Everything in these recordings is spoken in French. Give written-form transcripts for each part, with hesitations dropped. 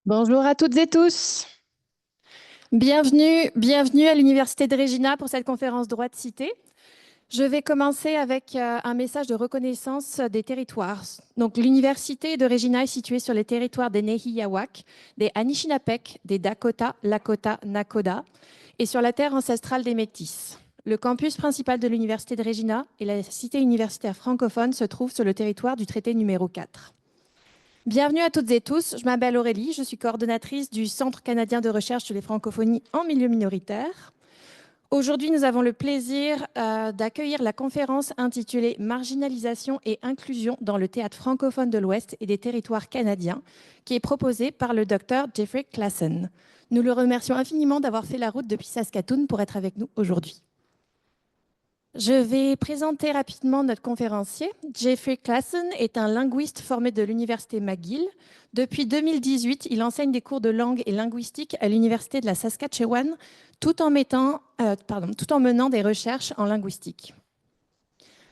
Bonjour à toutes et tous. Bienvenue à l'Université de Regina pour cette conférence Droit de cité. Je vais commencer avec un message de reconnaissance des territoires. Donc, l'Université de Regina est située sur les territoires des Nehiyawak, des Anishinabek, des Dakota, Lakota, Nakoda et sur la terre ancestrale des Métis. Le campus principal de l'Université de Regina et la cité universitaire francophone se trouvent sur le territoire du traité numéro 4. Bienvenue à toutes et tous, je m'appelle Aurélie, je suis coordonnatrice du Centre canadien de recherche sur les francophonies en milieu minoritaire. Aujourd'hui, nous avons le plaisir d'accueillir la conférence intitulée Marginalisation et inclusion dans le théâtre francophone de l'Ouest et des territoires canadiens, qui est proposée par le docteur Jeffrey Classen. Nous le remercions infiniment d'avoir fait la route depuis Saskatoon pour être avec nous aujourd'hui. Je vais présenter rapidement notre conférencier. Jeffrey Classen est un linguiste formé de l'Université McGill. Depuis 2018, il enseigne des cours de langue et linguistique à l'Université de la Saskatchewan, tout en menant des recherches en linguistique.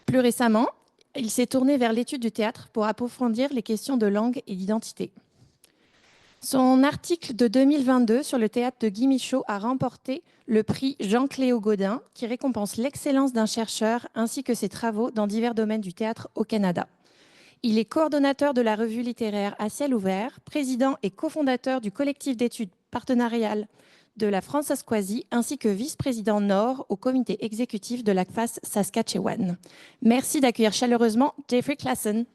Plus récemment, il s'est tourné vers l'étude du théâtre pour approfondir les questions de langue et d'identité. Son article de 2022 sur le théâtre de Guy Michaud a remporté le prix Jean-Cléo Godin, qui récompense l'excellence d'un chercheur ainsi que ses travaux dans divers domaines du théâtre au Canada. Il est coordonnateur de la revue littéraire À ciel ouvert, président et cofondateur du collectif d'études partenariales de la France-Asquasie, ainsi que vice-président Nord au comité exécutif de la CFAS Saskatchewan. Merci d'accueillir chaleureusement Jeffrey Classen.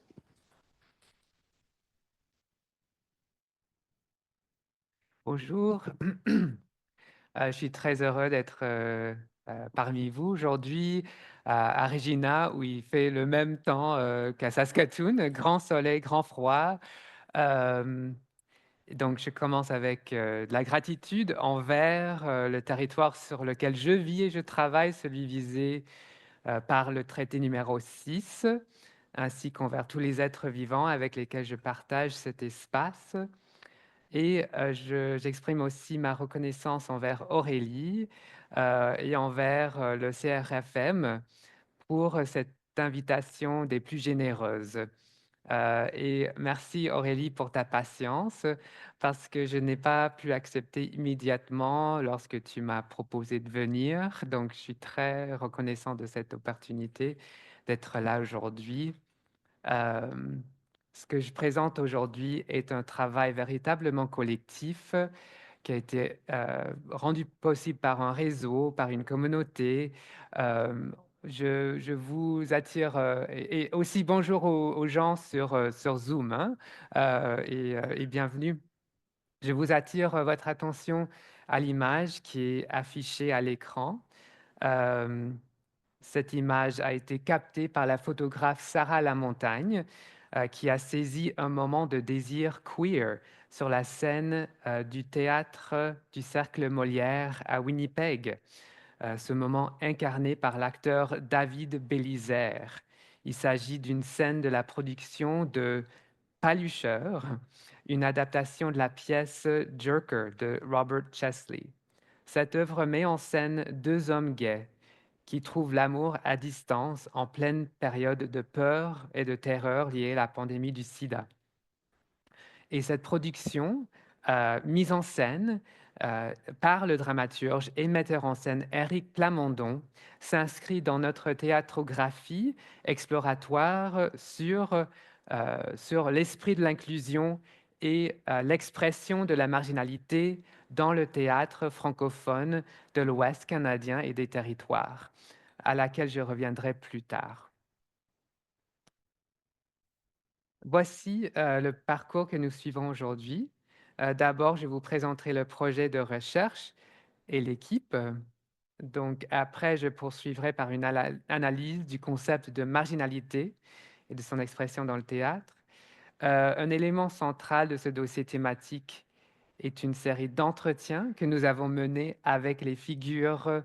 Bonjour, je suis très heureux d'être parmi vous aujourd'hui à Regina où il fait le même temps qu'à Saskatoon, grand soleil, grand froid. Euh, donc je commence avec de la gratitude envers le territoire sur lequel je vis et je travaille, celui visé par le traité numéro 6, ainsi qu'envers tous les êtres vivants avec lesquels je partage cet espace. Et j'exprime aussi ma reconnaissance envers Aurélie et envers le CRFM pour cette invitation des plus généreuses. Et merci Aurélie pour ta patience parce que je n'ai pas pu accepter immédiatement lorsque tu m'as proposé de venir. Donc, je suis très reconnaissant de cette opportunité d'être là aujourd'hui. Euh, Ce que je présente aujourd'hui est un travail véritablement collectif qui a été rendu possible par un réseau, par une communauté. Euh, je vous attire, et aussi bonjour aux gens sur Zoom, hein, et bienvenue. Je vous attire votre attention à l'image qui est affichée à l'écran. Euh, Cette image a été captée par la photographe Sarah Lamontagne, qui a saisi un moment de désir queer sur la scène du théâtre du Cercle Molière à Winnipeg. Ce moment incarné par l'acteur David Bélizaire. Il s'agit d'une scène de la production de Palucheur, une adaptation de la pièce Jerker de Robert Chesley. Cette œuvre met en scène deux hommes gays qui trouvent l'amour à distance en pleine période de peur et de terreur liée à la pandémie du sida. Et cette production, mise en scène par le dramaturge et metteur en scène Éric Plamondon, s'inscrit dans notre théâtrographie exploratoire sur l'esprit de l'inclusion et l'expression de la marginalité dans le théâtre francophone de l'Ouest canadien et des territoires, à laquelle je reviendrai plus tard. Voici le parcours que nous suivons aujourd'hui. D'abord, je vous présenterai le projet de recherche et l'équipe. Donc, après, je poursuivrai par une analyse du concept de marginalité et de son expression dans le théâtre. Un élément central de ce dossier thématique est une série d'entretiens que nous avons menés avec les figures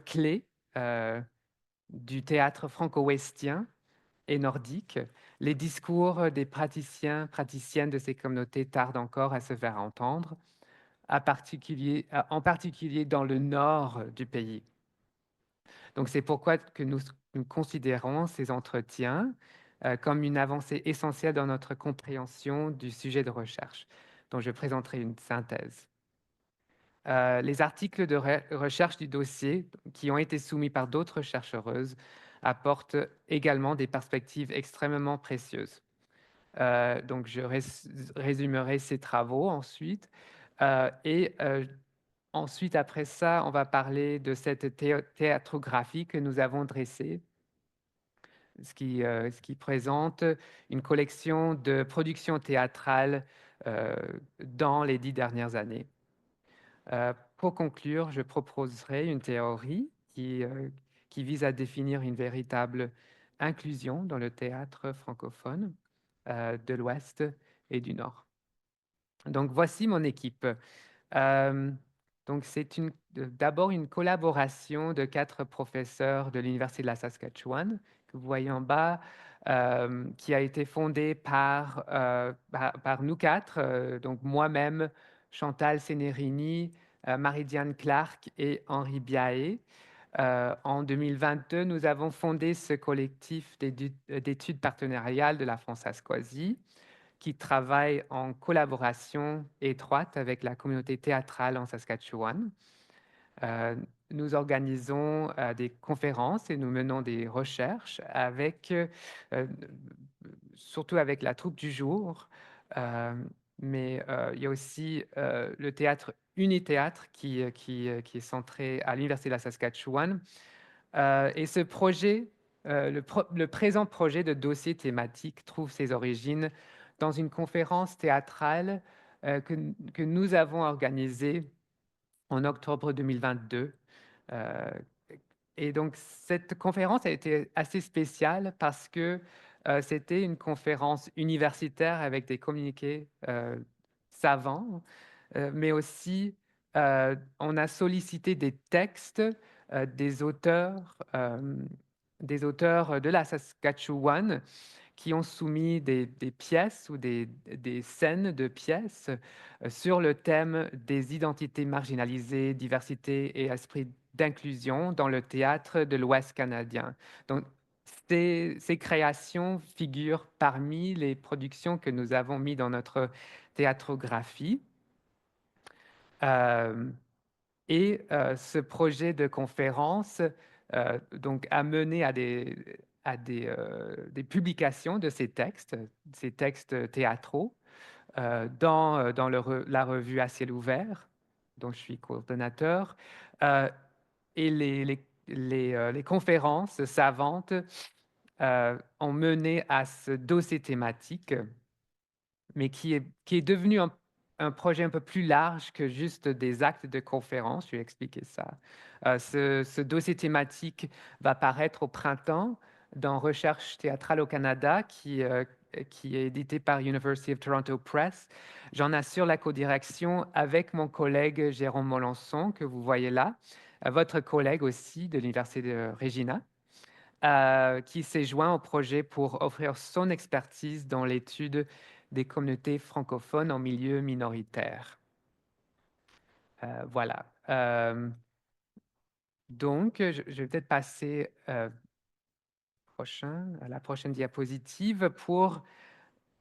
clés du théâtre franco-ouestien et nordique. Les discours des praticiens, praticiennes de ces communautés tardent encore à se faire entendre, en particulier dans le nord du pays. Donc c'est pourquoi que nous considérons ces entretiens comme une avancée essentielle dans notre compréhension du sujet de recherche, dont je présenterai une synthèse. Les articles de recherche du dossier, qui ont été soumis par d'autres chercheuses, apportent également des perspectives extrêmement précieuses. Donc, je résumerai ces travaux ensuite. Ensuite, après ça, on va parler de cette théâtrographie que nous avons dressée, ce qui présente une collection de productions théâtrales dans les 10 dernières années. Pour conclure, je proposerai une théorie qui vise à définir une véritable inclusion dans le théâtre francophone de l'Ouest et du Nord. Donc, voici mon équipe. Donc, c'est d'abord une collaboration de 4 professeurs de l'Université de la Saskatchewan, que vous voyez en bas, qui a été fondée par nous 4, donc moi-même, Chantal Sénérini, Marie-Diane Clark et Henri Biaé. En 2022, nous avons fondé ce collectif d'études partenariales de la France-Asquasie, qui travaille en collaboration étroite avec la communauté théâtrale en Saskatchewan. Nous organisons des conférences et nous menons des recherches surtout avec la troupe du jour, mais il y a aussi le théâtre Unithéâtre qui est centré à l'Université de la Saskatchewan. Et ce projet, le présent projet de dossier thématique trouve ses origines dans une conférence théâtrale que nous avons organisée en octobre 2022. Et donc, cette conférence a été assez spéciale parce que c'était une conférence universitaire avec des communiqués savants, mais aussi on a sollicité des textes des auteurs de la Saskatchewan qui ont soumis des pièces ou des scènes de pièces sur le thème des identités marginalisées, diversité et esprit d'inclusion dans le théâtre de l'Ouest canadien. Donc, ces créations figurent parmi les productions que nous avons mis dans notre théâtrographie. Ce projet de conférence donc, a mené à des publications de ces textes théâtraux, dans la revue À ciel ouvert, dont je suis coordonnateur. Et les conférences savantes ont mené à ce dossier thématique, mais qui est devenu un projet un peu plus large que juste des actes de conférence. Je vais expliquer ça. Ce dossier thématique va paraître au printemps dans Recherche théâtrale au Canada, qui est édité par University of Toronto Press. J'en assure la codirection avec mon collègue Jérôme Molenson, que vous voyez là, votre collègue aussi de l'Université de Regina, qui s'est joint au projet pour offrir son expertise dans l'étude des communautés francophones en milieu minoritaire. Voilà. Donc, je vais peut-être passer à la prochaine diapositive pour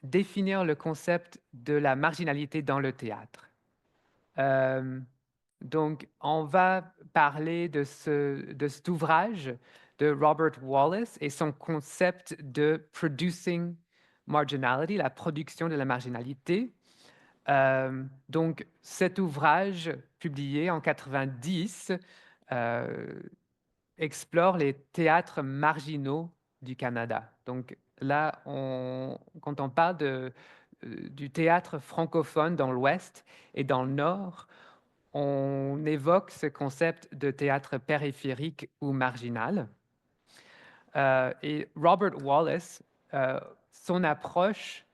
définir le concept de la marginalité dans le théâtre. Donc, on va parler de cet ouvrage de Robert Wallace et son concept de producing marginality, la production de la marginalité. Donc, cet ouvrage, publié en 90, explore les théâtres marginaux du Canada. Donc là, quand on parle du théâtre francophone dans l'Ouest et dans le Nord, on évoque ce concept de théâtre périphérique ou marginal. Et Robert Wallace, son approche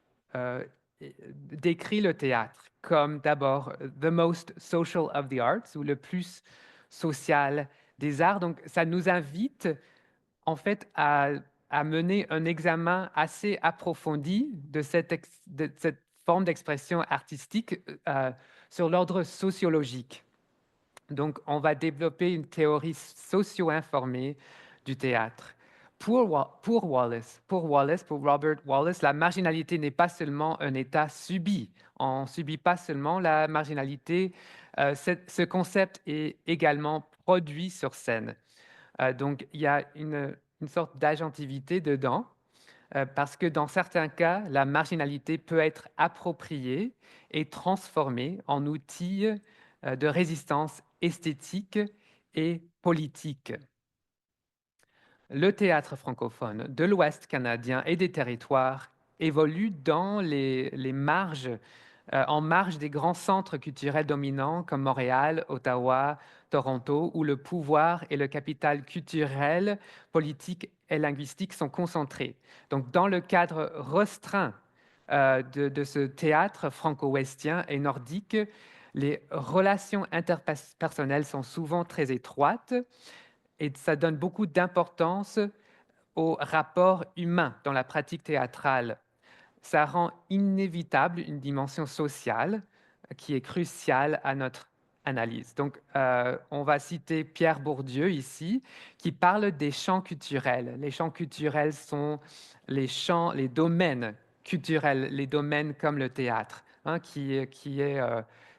décrit le théâtre comme d'abord the most social of the arts, ou le plus social des arts. Donc, ça nous invite en fait à mener un examen assez approfondi de cette forme d'expression artistique sur l'ordre sociologique. Donc, on va développer une théorie socio-informée du théâtre Pour Robert Wallace, la marginalité n'est pas seulement un état subi. On ne subit pas seulement la marginalité. Ce concept est également produit sur scène. Donc, il y a une sorte d'agentivité dedans, parce que dans certains cas, la marginalité peut être appropriée et transformée en outil de résistance esthétique et politique. Le théâtre francophone de l'Ouest canadien et des territoires évolue dans les marges, en marge des grands centres culturels dominants comme Montréal, Ottawa, Toronto, où le pouvoir et le capital culturel, politique et linguistique sont concentrés. Donc, dans le cadre restreint de ce théâtre franco-ouestien et nordique, les relations interpersonnelles sont souvent très étroites et ça donne beaucoup d'importance aux rapports humains dans la pratique théâtrale. Ça rend inévitable une dimension sociale qui est cruciale à notre analyse. Donc, on va citer Pierre Bourdieu ici, qui parle des champs culturels. Les champs culturels sont les domaines culturels, les domaines comme le théâtre, hein,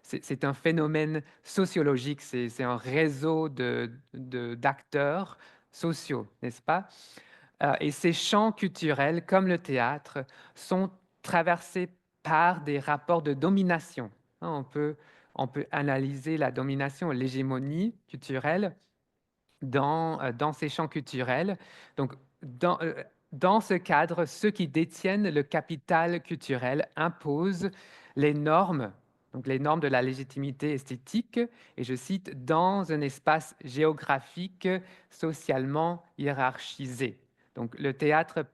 c'est un phénomène sociologique, c'est un réseau d'acteurs sociaux, n'est-ce pas? Et ces champs culturels, comme le théâtre, sont traversés par des rapports de domination. Hein, on peut analyser la domination, l'hégémonie culturelle dans ces champs culturels. Donc, dans ce cadre, ceux qui détiennent le capital culturel imposent les normes, donc les normes de la légitimité esthétique, et je cite, dans un espace géographique socialement hiérarchisé. Donc, le théâtre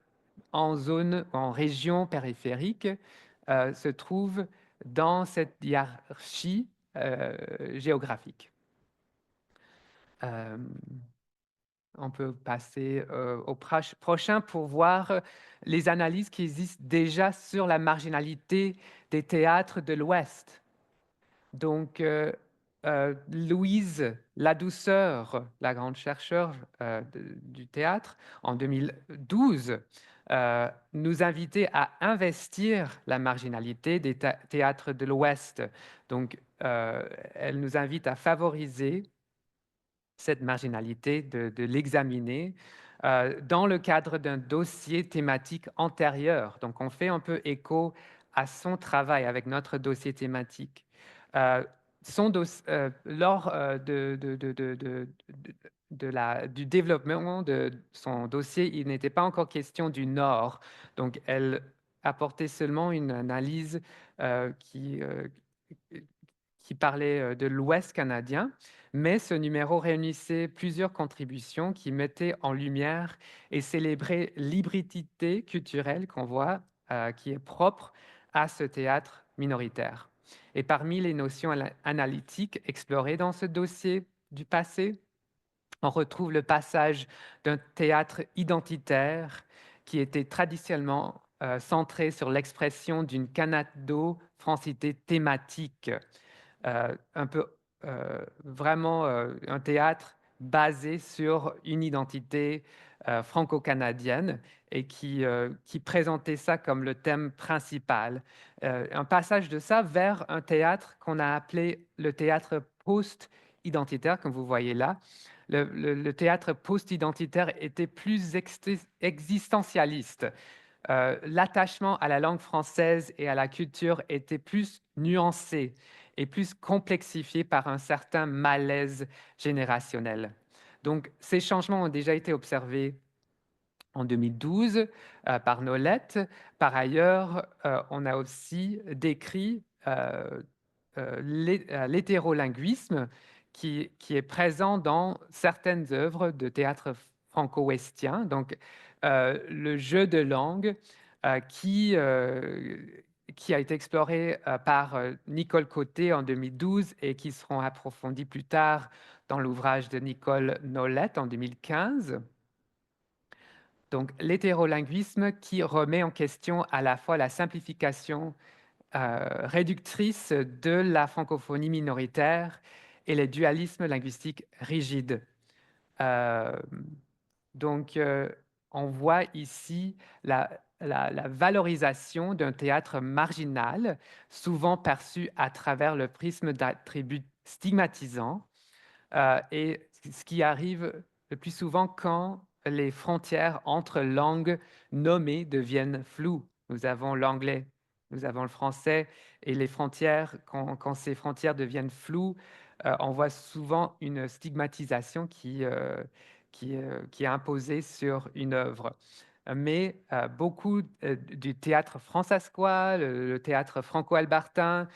en zone, en région périphérique, se trouve dans cette hiérarchie géographique. On peut passer au prochain pour voir les analyses qui existent déjà sur la marginalité des théâtres de l'Ouest. Donc, Louise Ladouceur, la grande chercheure du théâtre, en 2012, nous invitait à investir la marginalité des théâtres de l'Ouest. Donc, elle nous invite à favoriser cette marginalité, de l'examiner dans le cadre d'un dossier thématique antérieur. Donc, on fait un peu écho à son travail avec notre dossier thématique. Lors du développement de son dossier, il n'était pas encore question du Nord. Donc, elle apportait seulement une analyse qui parlait de l'Ouest canadien, mais ce numéro réunissait plusieurs contributions qui mettaient en lumière et célébraient l'hybridité culturelle qu'on voit, qui est propre à ce théâtre minoritaire. Et parmi les notions analytiques explorées dans ce dossier du passé, on retrouve le passage d'un théâtre identitaire qui était traditionnellement centré sur l'expression d'une canado-francité thématique, un peu vraiment un théâtre basé sur une identité franco-canadienne et qui présentait ça comme le thème principal. Un passage de ça vers un théâtre qu'on a appelé le théâtre post-identitaire, comme vous voyez là. Le théâtre post-identitaire était plus existentialiste. L'attachement à la langue française et à la culture était plus nuancé et plus complexifié par un certain malaise générationnel. Donc, ces changements ont déjà été observés en 2012 par Nolette. Par ailleurs, on a aussi décrit l'hétérolinguisme qui est présent dans certaines œuvres de théâtre franco-ouestien. Donc, le jeu de langue qui a été exploré par Nicole Côté en 2012 et qui seront approfondis plus tard dans l'ouvrage de Nicole Nolette en 2015. Donc, l'hétérolinguisme qui remet en question à la fois la simplification réductrice de la francophonie minoritaire et les dualismes linguistiques rigides. Donc, on voit ici la valorisation d'un théâtre marginal, souvent perçu à travers le prisme d'attributs stigmatisants, et ce qui arrive le plus souvent quand les frontières entre langues nommées deviennent floues. Nous avons l'anglais, nous avons le français, et les frontières, quand ces frontières deviennent floues, on voit souvent une stigmatisation qui est imposée sur une œuvre. Mais beaucoup du théâtre françaiscois, le théâtre franco-albertain,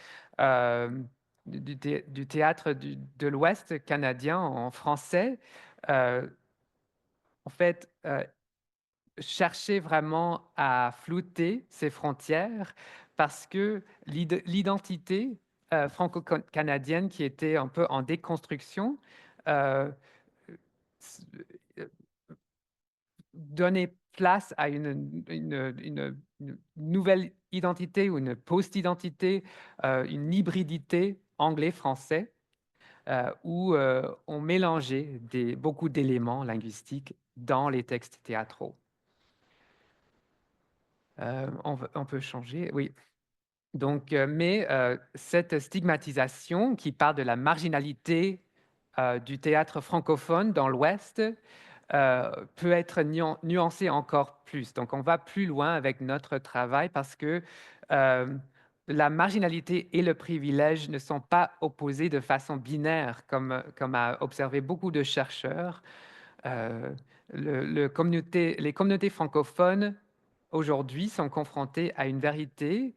du théâtre de l'Ouest canadien en français, euh, en fait, chercher vraiment à flouter ces frontières parce que l'identité franco-canadienne qui était un peu en déconstruction euh, s- euh, donnait place à une nouvelle identité ou une post-identité, une hybridité anglais-français où on mélangeait beaucoup d'éléments linguistiques dans les textes théâtraux. On peut changer, oui. Donc, mais cette stigmatisation qui part de la marginalité du théâtre francophone dans l'Ouest peut être nuancée encore plus. Donc, on va plus loin avec notre travail parce que euh, la marginalité et le privilège ne sont pas opposés de façon binaire, comme a observé beaucoup de chercheurs. Euh, les communautés francophones aujourd'hui sont confrontées à une vérité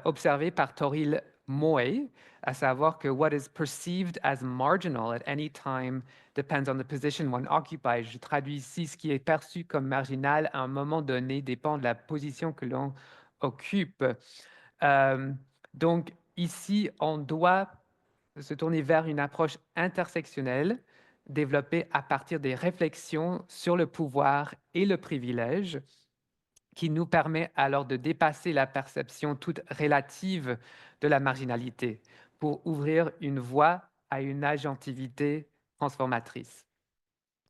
observée par Toril Moy, à savoir que what is perceived as marginal at any time depends on the position one occupies. Je traduis ici ce qui est perçu comme marginal à un moment donné dépend de la position que l'on occupe. Euh, donc ici, on doit se tourner vers une approche intersectionnelle développée à partir des réflexions sur le pouvoir et le privilège, qui nous permet alors de dépasser la perception toute relative de la marginalité pour ouvrir une voie à une agentivité transformatrice.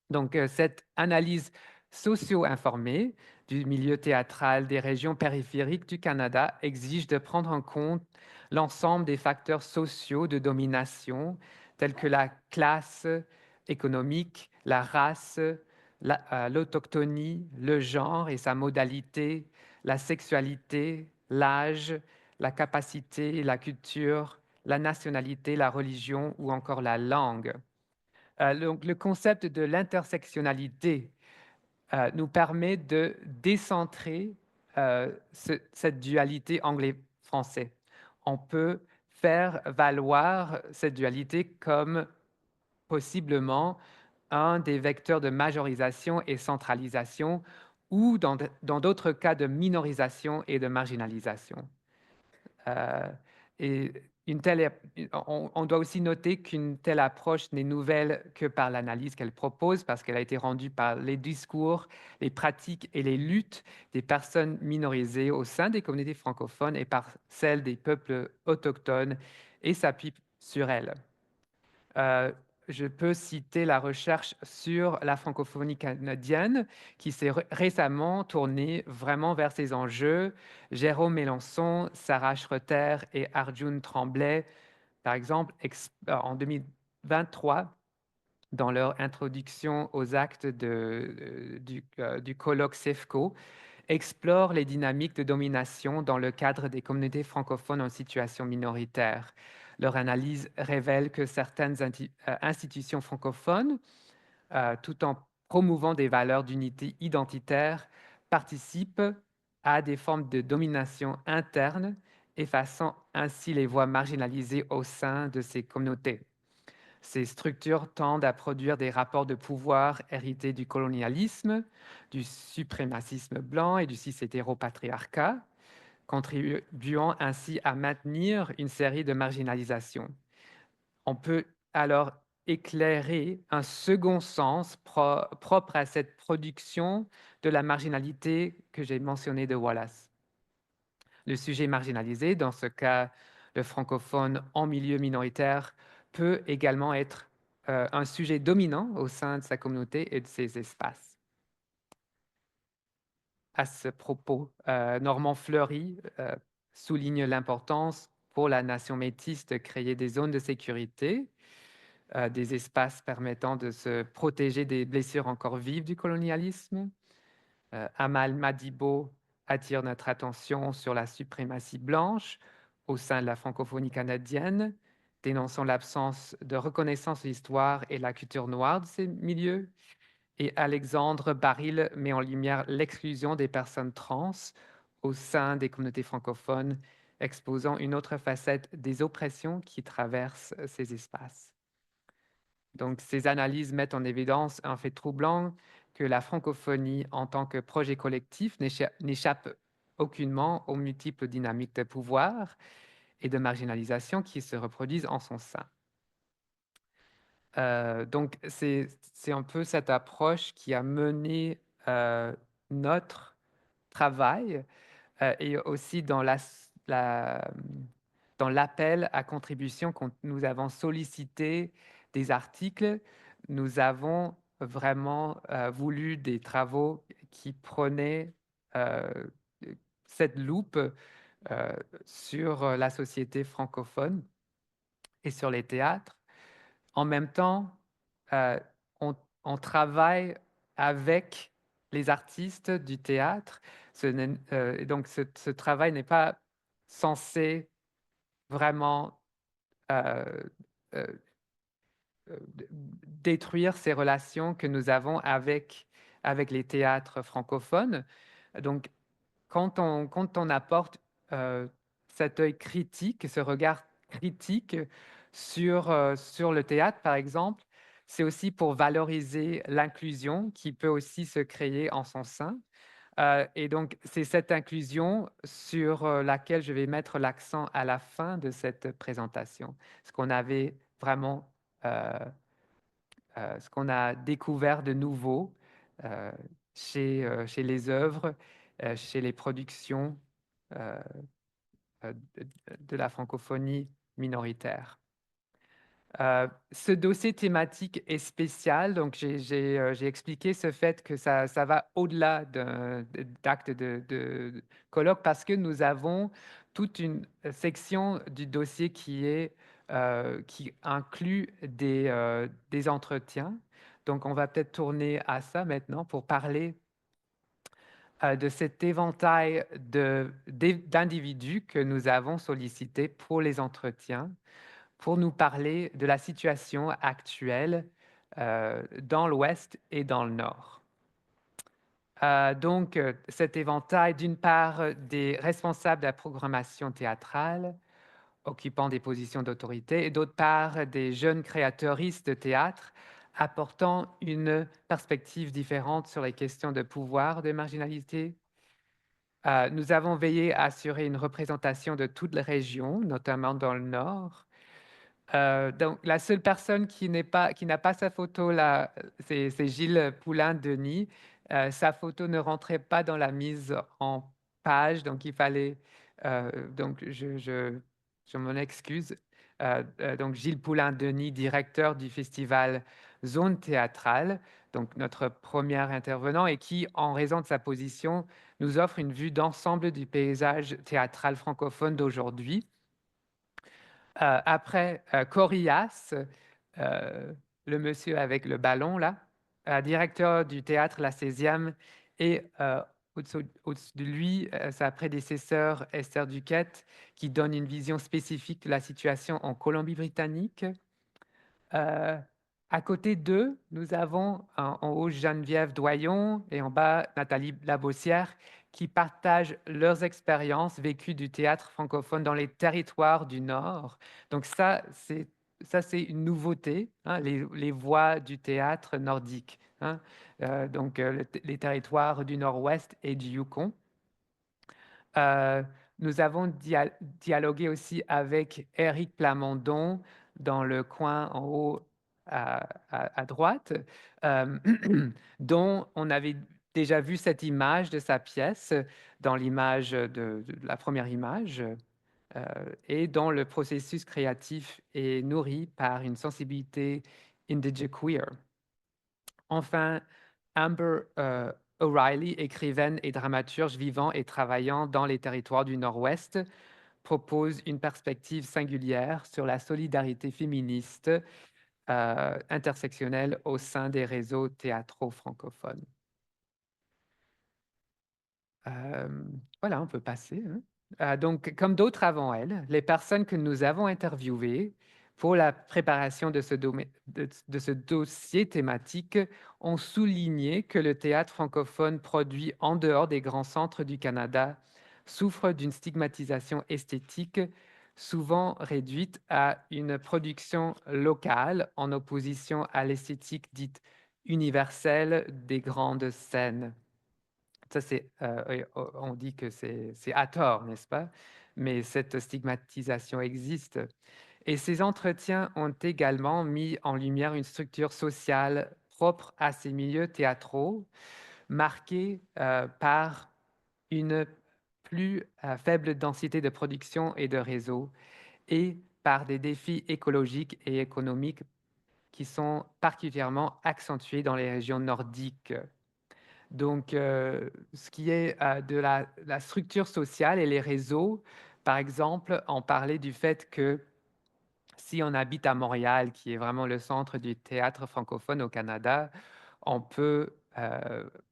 Donc, cette analyse socio-informée du milieu théâtral des régions périphériques du Canada exige de prendre en compte l'ensemble des facteurs sociaux de domination, tels que la classe économique, la race, l'autochtonie, le genre et sa modalité, la sexualité, l'âge, la capacité, la culture, la nationalité, la religion ou encore la langue. Donc, le concept de l'intersectionnalité nous permet de décentrer cette dualité anglais-français. On peut faire valoir cette dualité comme possiblement un des vecteurs de majorisation et centralisation ou dans d'autres cas de minorisation et de marginalisation. Euh, et on doit aussi noter qu'une telle approche n'est nouvelle que par l'analyse qu'elle propose, parce qu'elle a été rendue par les discours, les pratiques et les luttes des personnes minorisées au sein des communautés francophones et par celles des peuples autochtones et s'appuie sur elles. Euh, je peux citer la recherche sur la francophonie canadienne qui s'est récemment tournée vraiment vers ces enjeux. Jérôme Mélenchon, Sarah Schroeter et Arjun Tremblay, par exemple, en 2023, dans leur introduction aux actes du colloque CEFCO, explorent les dynamiques de domination dans le cadre des communautés francophones en situation minoritaire. Leur analyse révèle que certaines institutions francophones, tout en promouvant des valeurs d'unité identitaire, participent à des formes de domination interne, effaçant ainsi les voix marginalisées au sein de ces communautés. Ces structures tendent à produire des rapports de pouvoir hérités du colonialisme, du suprémacisme blanc et du cis-hétéropatriarcat, contribuant ainsi à maintenir une série de marginalisations. On peut alors éclairer un second sens propre à cette production de la marginalité que j'ai mentionnée de Wallace. Le sujet marginalisé, dans ce cas le francophone en milieu minoritaire, peut également être un sujet dominant au sein de sa communauté et de ses espaces. à ce propos. Normand Fleury souligne l'importance pour la nation métisse de créer des zones de sécurité, des espaces permettant de se protéger des blessures encore vives du colonialisme. Amal Madibo attire notre attention sur la suprématie blanche au sein de la francophonie canadienne, dénonçant l'absence de reconnaissance de l'histoire et de la culture noire de ces milieux. Et Alexandre Baril met en lumière l'exclusion des personnes trans au sein des communautés francophones, exposant une autre facette des oppressions qui traversent ces espaces. Donc, ces analyses mettent en évidence un fait troublant, que la francophonie en tant que projet collectif n'échappe aucunement aux multiples dynamiques de pouvoir et de marginalisation qui se reproduisent en son sein. Donc, c'est un peu cette approche qui a mené notre travail et aussi dans dans l'appel à contribution quand nous avons sollicité des articles, nous avons vraiment voulu des travaux qui prenaient euh, cette loupe sur la société francophone et sur les théâtres. En même temps, euh, on travaille avec les artistes du théâtre. Donc, ce travail n'est pas censé vraiment euh, euh, détruire ces relations que nous avons avec les théâtres francophones. Donc, quand on apporte cet œil critique, ce regard critique sur le théâtre, par exemple, c'est aussi pour valoriser l'inclusion qui peut aussi se créer en son sein. Et donc, c'est cette inclusion sur laquelle je vais mettre l'accent à la fin de cette présentation. Ce qu'on avait vraiment, ce qu'on a découvert de nouveau euh, chez les œuvres, chez les productions euh, de la francophonie minoritaire. Ce dossier thématique est spécial, donc j'ai expliqué ce fait que ça va au-delà d'actes de colloque parce que nous avons toute une section du dossier qui inclut des entretiens. Donc, on va peut-être tourner à ça maintenant pour parler de cet éventail d'individus que nous avons sollicités pour les entretiens, pour nous parler de la situation actuelle dans l'Ouest et dans le Nord. Donc, cet éventail, d'une part, des responsables de la programmation théâtrale, occupant des positions d'autorité, et d'autre part, des jeunes créateuristes de théâtre, apportant une perspective différente sur les questions de pouvoir, de marginalité. Nous avons veillé à assurer une représentation de toutes les régions, notamment dans le Nord. Donc, la seule personne qui n'a pas sa photo là, c'est Gilles Poulain-Denis. Sa photo ne rentrait pas dans la mise en page, donc il fallait. Donc, je m'en excuse. Donc, Gilles Poulain-Denis, directeur du festival Zone Théâtrale, donc notre premier intervenant, et qui, en raison de sa position, nous offre une vue d'ensemble du paysage théâtral francophone d'aujourd'hui. Après Corias, le monsieur avec le ballon, là, directeur du théâtre La 16e, et au-dessus de lui, sa prédécesseur Esther Duquette, qui donne une vision spécifique de la situation en Colombie-Britannique. À côté d'eux, nous avons en haut Geneviève Doyon et en bas Nathalie Labossière qui partagent leurs expériences vécues du théâtre francophone dans les territoires du Nord. Donc ça, c'est une nouveauté, hein, les voix du théâtre nordique, hein, les territoires du Nord-Ouest et du Yukon. Nous avons dialogué aussi avec Éric Plamondon dans le coin en haut à droite, euh, dont on avait déjà vu cette image de sa pièce dans l'image de la première image et dont le processus créatif est nourri par une sensibilité indigenous queer. Enfin, Amber O'Reilly, écrivaine et dramaturge vivant et travaillant dans les territoires du Nord-Ouest, propose une perspective singulière sur la solidarité féministe intersectionnelle au sein des réseaux théâtraux francophones. Voilà, on peut passer, hein. Donc, comme d'autres avant elle, les personnes que nous avons interviewées pour la préparation de ce dossier thématique ont souligné que le théâtre francophone produit en dehors des grands centres du Canada souffre d'une stigmatisation esthétique souvent réduite à une production locale en opposition à l'esthétique dite universelle des grandes scènes. Ça, on dit que c'est à tort, n'est-ce pas? Mais cette stigmatisation existe. Et ces entretiens ont également mis en lumière une structure sociale propre à ces milieux théâtraux, marquée par une plus faible densité de production et de réseau, et par des défis écologiques et économiques qui sont particulièrement accentués dans les régions nordiques. Donc, ce qui est de la structure sociale et les réseaux, par exemple, on parlait du fait que si on habite à Montréal, qui est vraiment le centre du théâtre francophone au Canada, on peut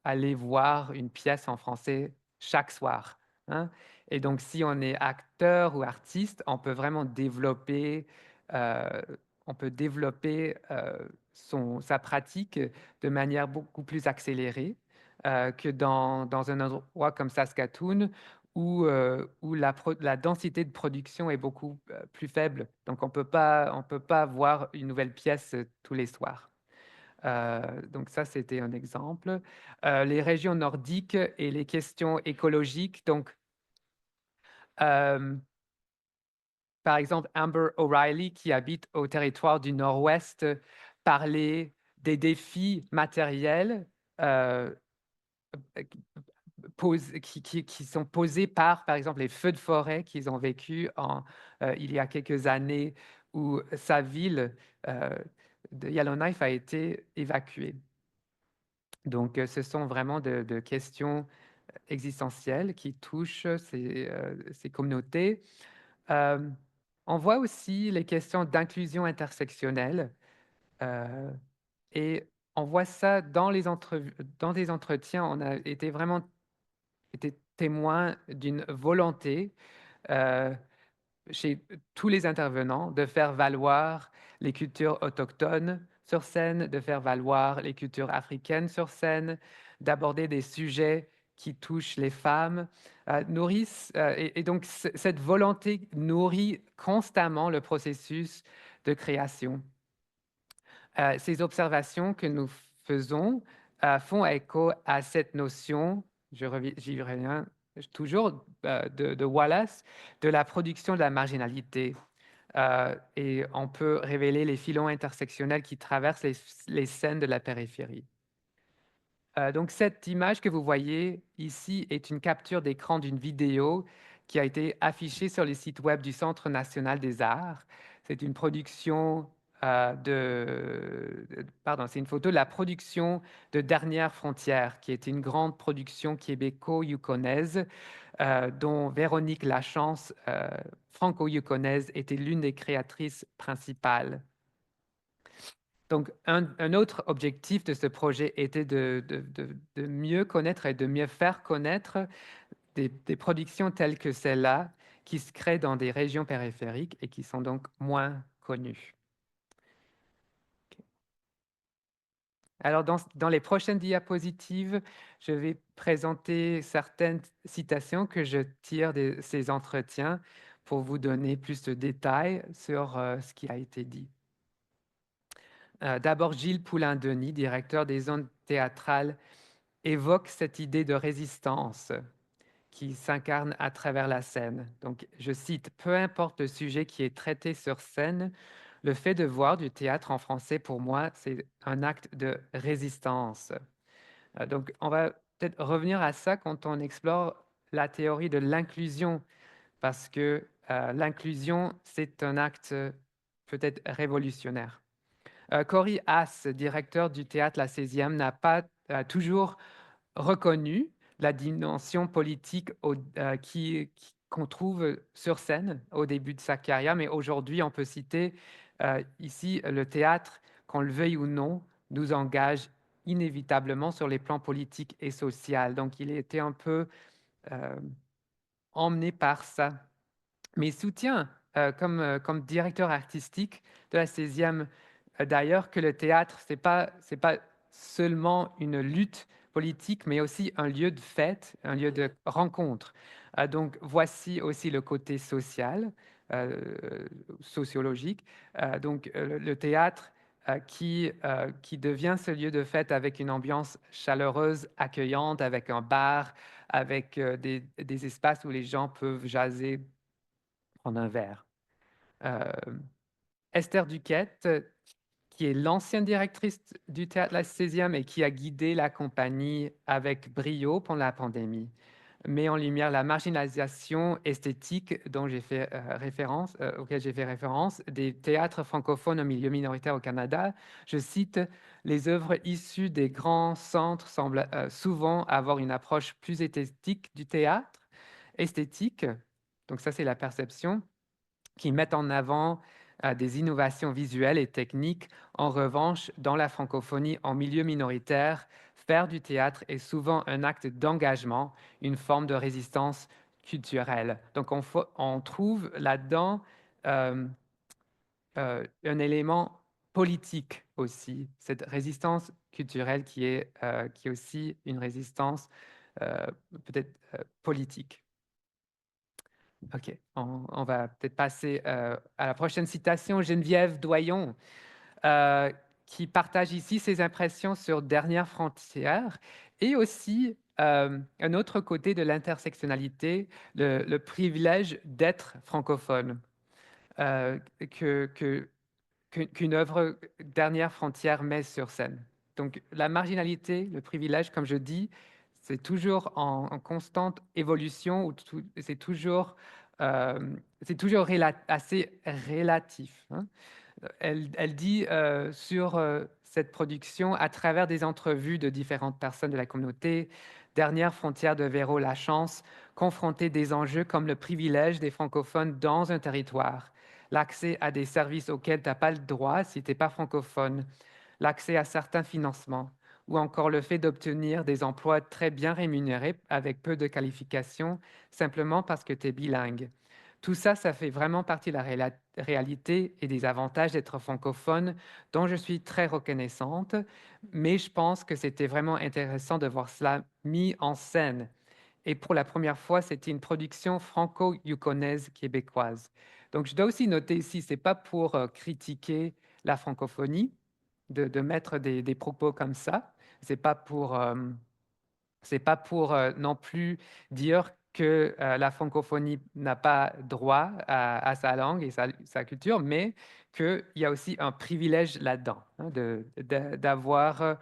aller voir une pièce en français chaque soir, hein. Et donc, si on est acteur ou artiste, on peut vraiment développer, euh, sa pratique de manière beaucoup plus accélérée que dans un endroit comme Saskatoon, où la densité de production est beaucoup plus faible. Donc, on peut pas voir une nouvelle pièce tous les soirs. Donc ça, c'était un exemple. Les régions nordiques et les questions écologiques. Donc, euh, par exemple, Amber O'Reilly, qui habite au territoire du Nord-Ouest, parlait des défis matériels euh, qui sont posés par exemple, les feux de forêt qu'ils ont vécu il y a quelques années, où sa ville de Yellowknife a été évacuée. Donc, ce sont vraiment de questions existentielles qui touchent ces communautés. Euh, on voit aussi les questions d'inclusion intersectionnelle euh, et on voit ça dans dans des entretiens. On a été vraiment été témoin d'une volonté euh, chez tous les intervenants de faire valoir les cultures autochtones sur scène, de faire valoir les cultures africaines sur scène, d'aborder des sujets qui touchent les femmes, et donc cette volonté nourrit constamment le processus de création. Ces observations que nous faisons font écho à cette notion, j'y reviens toujours, de Wallace, de la production de la marginalité. Et on peut révéler les filons intersectionnels qui traversent les scènes de la périphérie. Donc, cette image que vous voyez ici est une capture d'écran d'une vidéo qui a été affichée sur le site web du Centre national des arts. C'est une production pardon, c'est une photo de la production de Dernière Frontière, qui est une grande production québéco-yukonaise dont Véronique Lachance, franco-yukonaise, était l'une des créatrices principales. Donc, un autre objectif de ce projet était de mieux connaître et de mieux faire connaître des productions telles que celle-là, qui se créent dans des régions périphériques et qui sont donc moins connues. Alors, dans les prochaines diapositives, je vais présenter certaines citations que je tire de ces entretiens pour vous donner plus de détails sur ce qui a été dit. D'abord, Gilles Poulain-Denis, directeur des zones théâtrales, évoque cette idée de résistance qui s'incarne à travers la scène. Donc, je cite, « Peu importe le sujet qui est traité sur scène, le fait de voir du théâtre en français, pour moi, c'est un acte de résistance. » Donc, on va peut-être revenir à ça quand on explore la théorie de l'inclusion, parce que l'inclusion, c'est un acte peut-être révolutionnaire. Cory Haas, directeur du théâtre La 16e, n'a pas toujours reconnu la dimension politique qu'on trouve sur scène au début de sa carrière, mais aujourd'hui, on peut citer ici le théâtre, qu'on le veuille ou non, nous engage inévitablement sur les plans politiques et sociaux. Donc, il était un peu euh, emmené par ça. Mes soutiens comme directeur artistique de la 16e, d'ailleurs, que le théâtre, c'est pas seulement une lutte politique, mais aussi un lieu de fête, un lieu de rencontre. Donc, voici aussi le côté social, sociologique. Donc, le théâtre qui devient ce lieu de fête avec une ambiance chaleureuse, accueillante, avec un bar, avec des espaces où les gens peuvent jaser, prendre un verre. Euh, Esther Duquette, qui est l'ancienne directrice du théâtre La 16e et qui a guidé la compagnie avec brio pendant la pandémie, met en lumière la marginalisation esthétique dont j'ai fait référence, auquel j'ai fait référence, des théâtres francophones au milieu minoritaire au Canada. Je cite: les œuvres issues des grands centres semblent souvent avoir une approche plus esthétique du théâtre, esthétique, donc ça c'est la perception, qui mettent en avant des innovations visuelles et techniques. En revanche, dans la francophonie en milieu minoritaire, faire du théâtre est souvent un acte d'engagement, une forme de résistance culturelle. Donc on trouve là-dedans euh, un élément politique aussi, cette résistance culturelle qui est aussi une résistance euh, peut-être politique. OK, on va peut-être passer à la prochaine citation, Geneviève Doyon, euh, qui partage ici ses impressions sur Dernière frontière et aussi un autre côté de l'intersectionnalité, le privilège d'être francophone, euh, que, que, qu'une œuvre Dernière frontière met sur scène. Donc la marginalité, le privilège, comme je dis, c'est toujours en constante évolution, c'est toujours assez relatif, hein. Elle dit sur cette production, à travers des entrevues de différentes personnes de la communauté, Dernière frontière de Véro Lachance, confronter des enjeux comme le privilège des francophones dans un territoire, l'accès à des services auxquels tu n'as pas le droit si tu n'es pas francophone, l'accès à certains financements, ou encore le fait d'obtenir des emplois très bien rémunérés avec peu de qualifications, simplement parce que tu es bilingue. Tout ça, ça fait vraiment partie de la réalité et des avantages d'être francophone, dont je suis très reconnaissante, mais je pense que c'était vraiment intéressant de voir cela mis en scène. Et pour la première fois, c'était une production franco-yukonaise québécoise. Donc, je dois aussi noter ici, ce n'est pas pour critiquer la francophonie de mettre des propos comme ça. C'est pas pour non plus dire que la francophonie n'a pas droit à sa langue et sa culture, mais qu'il y a aussi un privilège là-dedans, hein, d'avoir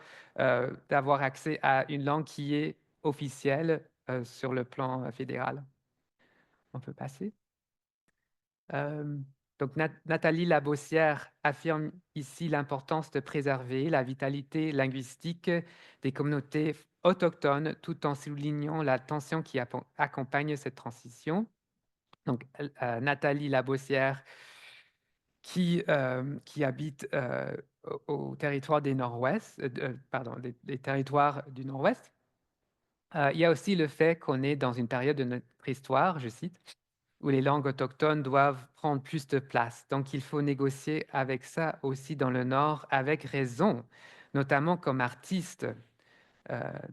accès à une langue qui est officielle sur le plan fédéral. On peut passer. Euh, donc, Nathalie Labossière affirme ici l'importance de préserver la vitalité linguistique des communautés autochtones tout en soulignant la tension qui accompagne cette transition. Donc, Nathalie Labossière qui habite au territoire des Nord-Ouest, pardon, des territoires du Nord-Ouest. Il y a aussi le fait qu'on est dans une période de notre histoire, je cite, où les langues autochtones doivent prendre plus de place. Donc, il faut négocier avec ça aussi dans le Nord, avec raison, notamment comme artiste.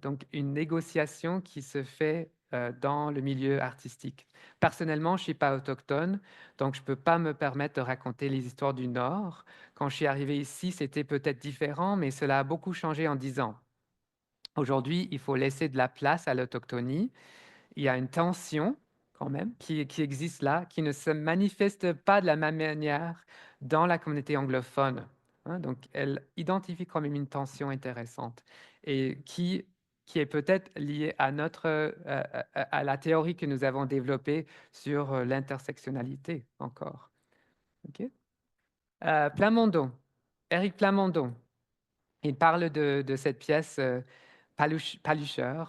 Donc, une négociation qui se fait dans le milieu artistique. Personnellement, je ne suis pas autochtone, donc je ne peux pas me permettre de raconter les histoires du Nord. Quand je suis arrivé ici, c'était peut-être différent, mais cela a beaucoup changé en 10 ans. Aujourd'hui, il faut laisser de la place à l'autochtonie. Il y a une tension quand même qui existe là, qui ne se manifeste pas de la même manière dans la communauté anglophone, hein. Donc, elle identifie quand même une tension intéressante et qui est peut-être liée à à la théorie que nous avons développée sur l'intersectionnalité encore. OK? Plamondon, Éric Plamondon, il parle de cette pièce Paluscher.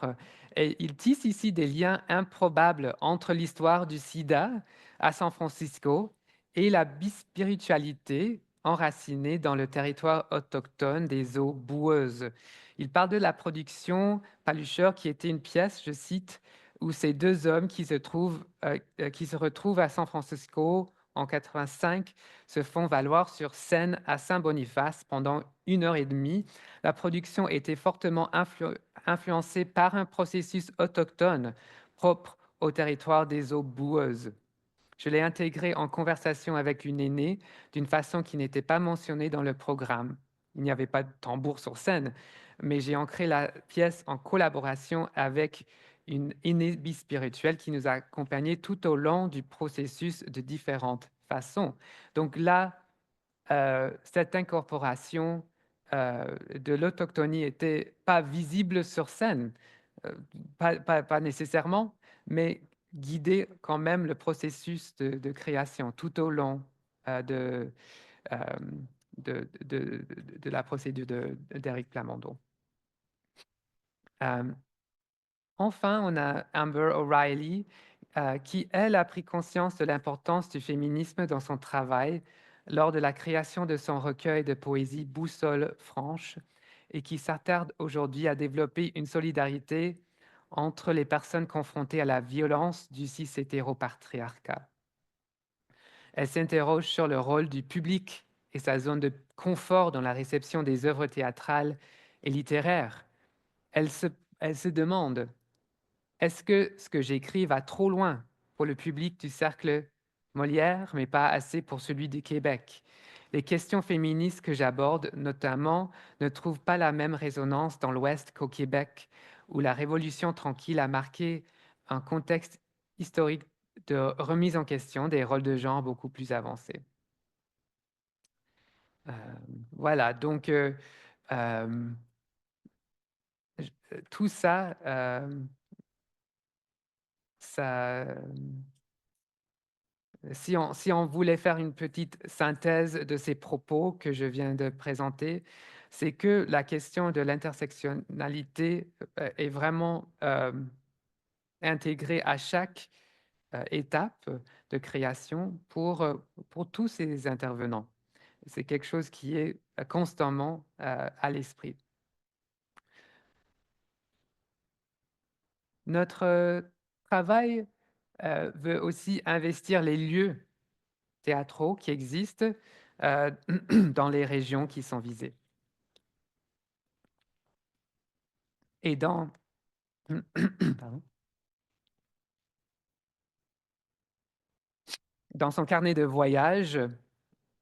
Et il tisse ici des liens improbables entre l'histoire du sida à San Francisco et la bispiritualité enracinée dans le territoire autochtone des eaux boueuses. Il parle de la production Paluscher qui était une pièce, je cite, où ces deux hommes qui se retrouvent à San Francisco en 85 se font valoir sur scène à Saint-Boniface pendant 1 heure et demie. La production était fortement influencée par un processus autochtone propre au territoire des eaux boueuses. Je l'ai intégré en conversation avec une aînée d'une façon qui n'était pas mentionnée dans le programme. Il n'y avait pas de tambour sur scène, mais j'ai ancré la pièce en collaboration avec une aînée bispirituelle qui nous a accompagnés tout au long du processus de différentes façons. Donc là, cette incorporation de l'autochtonie n'était pas visible sur scène, euh, pas nécessairement, mais guider quand même le processus de création tout au long euh, de la procédure d'Éric Plamondon. Enfin, on a Amber O'Reilly, qui, elle, a pris conscience de l'importance du féminisme dans son travail lors de la création de son recueil de poésie Boussole franche et qui s'attarde aujourd'hui à développer une solidarité entre les personnes confrontées à la violence du cis-hétéropatriarcat. Elle s'interroge sur le rôle du public et sa zone de confort dans la réception des œuvres théâtrales et littéraires. Elle se demande: est-ce que ce que j'écris va trop loin pour le public du cercle Molière, mais pas assez pour celui du Québec? Les questions féministes que j'aborde, notamment, ne trouvent pas la même résonance dans l'Ouest qu'au Québec, où la Révolution tranquille a marqué un contexte historique de remise en question des rôles de genre beaucoup plus avancés. Euh, voilà, donc tout ça, ça si on voulait faire une petite synthèse de ces propos que je viens de présenter, c'est que la question de l'intersectionnalité est vraiment intégrée à chaque étape de création pour tous ces intervenants. C'est quelque chose qui est constamment à l'esprit. Notre travail veut aussi investir les lieux théâtraux qui existent dans les régions qui sont visées. Et pardon. Dans son carnet de voyage,